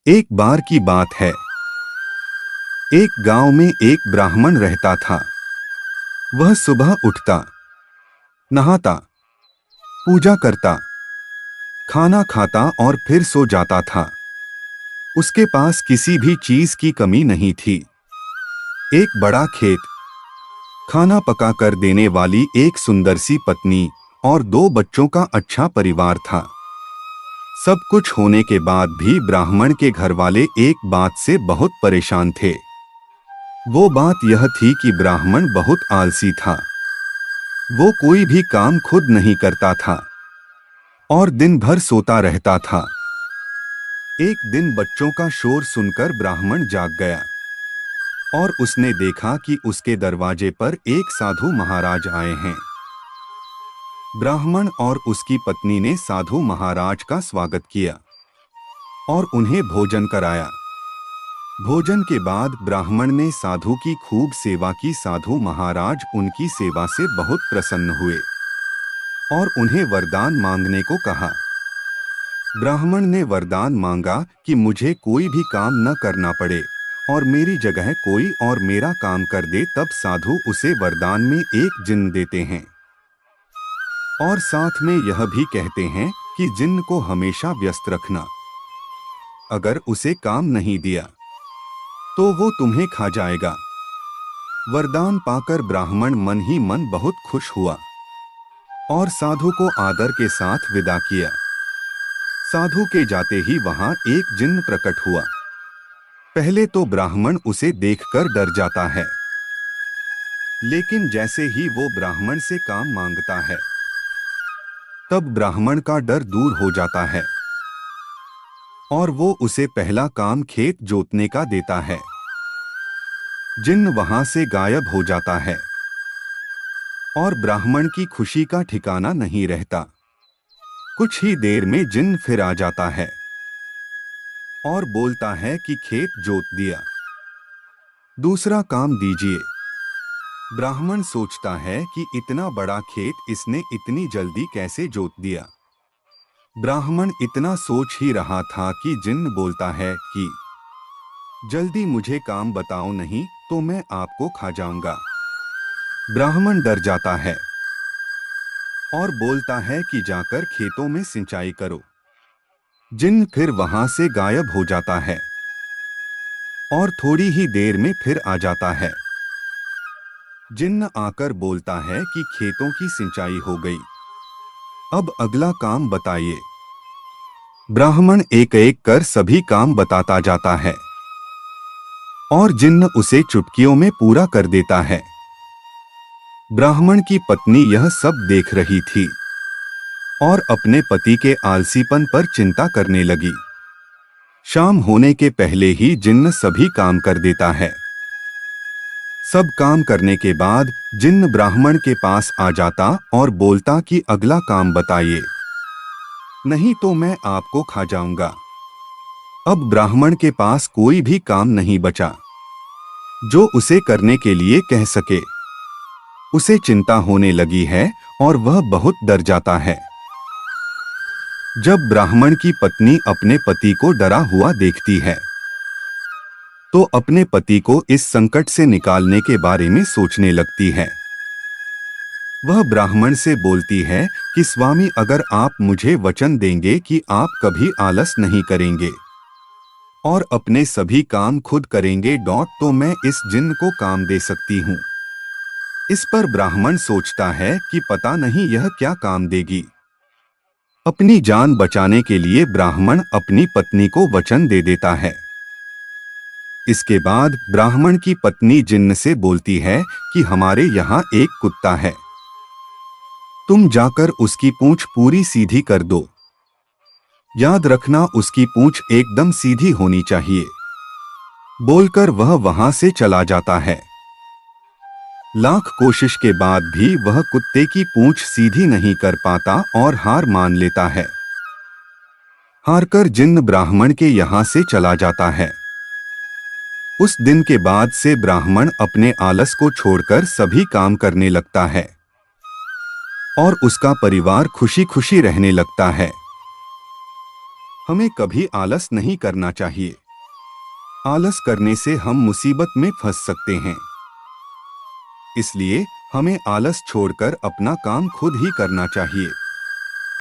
एक बार की बात है। एक गांव में एक ब्राह्मण रहता था। वह सुबह उठता, नहाता, पूजा करता, खाना खाता और फिर सो जाता था। उसके पास किसी भी चीज की कमी नहीं थी। एक बड़ा खेत, खाना पका कर देने वाली एक सुंदर सी पत्नी और 2 बच्चों का अच्छा परिवार था। सब कुछ होने के बाद भी ब्राह्मण के घरवाले एक बात से बहुत परेशान थे। वो बात यह थी कि ब्राह्मण बहुत आलसी था। वो कोई भी काम खुद नहीं करता था और दिन भर सोता रहता था। एक दिन बच्चों का शोर सुनकर ब्राह्मण जाग गया और उसने देखा कि उसके दरवाजे पर एक साधु महाराज आए हैं। ब्राह्मण और उसकी पत्नी ने साधु महाराज का स्वागत किया और उन्हें भोजन कराया। भोजन के बाद ब्राह्मण ने साधु की खूब सेवा की। साधु महाराज उनकी सेवा से बहुत प्रसन्न हुए और उन्हें वरदान मांगने को कहा। ब्राह्मण ने वरदान मांगा कि मुझे कोई भी काम न करना पड़े और मेरी जगह कोई और मेरा काम कर दे। तब साधु उसे वरदान में एक जिन्न देते हैं और साथ में यह भी कहते हैं कि जिन्न को हमेशा व्यस्त रखना। अगर उसे काम नहीं दिया तो वो तुम्हें खा जाएगा। वरदान पाकर ब्राह्मण मन ही मन बहुत खुश हुआ और साधु को आदर के साथ विदा किया। साधु के जाते ही वहां एक जिन्न प्रकट हुआ। पहले तो ब्राह्मण उसे देखकर डर जाता है, लेकिन जैसे ही वो ब्राह्मण से काम मांगता है तब ब्राह्मण का डर दूर हो जाता है और वो उसे पहला काम खेत जोतने का देता है। जिन्न वहां से गायब हो जाता है और ब्राह्मण की खुशी का ठिकाना नहीं रहता। कुछ ही देर में जिन्न फिर आ जाता है और बोलता है कि खेत जोत दिया, दूसरा काम दीजिए। ब्राह्मण सोचता है कि इतना बड़ा खेत इसने इतनी जल्दी कैसे जोत दिया। ब्राह्मण इतना सोच ही रहा था कि जिन्न बोलता है कि जल्दी मुझे काम बताओ, नहीं तो मैं आपको खा जाऊंगा। ब्राह्मण डर जाता है और बोलता है कि जाकर खेतों में सिंचाई करो। जिन्न फिर वहां से गायब हो जाता है और थोड़ी ही देर में फिर आ जाता है। जिन्न आकर बोलता है कि खेतों की सिंचाई हो गई, अब अगला काम बताइए। ब्राह्मण एक एक कर सभी काम बताता जाता है और जिन्न उसे चुटकियों में पूरा कर देता है। ब्राह्मण की पत्नी यह सब देख रही थी और अपने पति के आलसीपन पर चिंता करने लगी। शाम होने के पहले ही जिन्न सभी काम कर देता है। सब काम करने के बाद जिन्न ब्राह्मण के पास आ जाता और बोलता कि अगला काम बताइए, नहीं तो मैं आपको खा जाऊंगा। अब ब्राह्मण के पास कोई भी काम नहीं बचा जो उसे करने के लिए कह सके। उसे चिंता होने लगी है और वह बहुत डर जाता है। जब ब्राह्मण की पत्नी अपने पति को डरा हुआ देखती है तो अपने पति को इस संकट से निकालने के बारे में सोचने लगती है। वह ब्राह्मण से बोलती है कि स्वामी, अगर आप मुझे वचन देंगे कि आप कभी आलस नहीं करेंगे और अपने सभी काम खुद करेंगे तो मैं इस जिन्न को काम दे सकती हूँ। इस पर ब्राह्मण सोचता है कि पता नहीं यह क्या काम देगी। अपनी जान बचाने के लिए ब्राह्मण अपनी पत्नी को वचन दे देता है। इसके बाद ब्राह्मण की पत्नी जिन्न से बोलती है कि हमारे यहाँ एक कुत्ता है, तुम जाकर उसकी पूंछ पूरी सीधी कर दो। याद रखना, उसकी पूंछ एकदम सीधी होनी चाहिए। बोलकर वह वहां से चला जाता है। लाख कोशिश के बाद भी वह कुत्ते की पूंछ सीधी नहीं कर पाता और हार मान लेता है। हारकर जिन्न ब्राह्मण के यहाँ से चला जाता है। उस दिन के बाद से ब्राह्मण अपने आलस को छोड़कर सभी काम करने लगता है और उसका परिवार खुशी खुशी रहने लगता है। हमें कभी आलस नहीं करना चाहिए। आलस करने से हम मुसीबत में फंस सकते हैं। इसलिए हमें आलस छोड़कर अपना काम खुद ही करना चाहिए।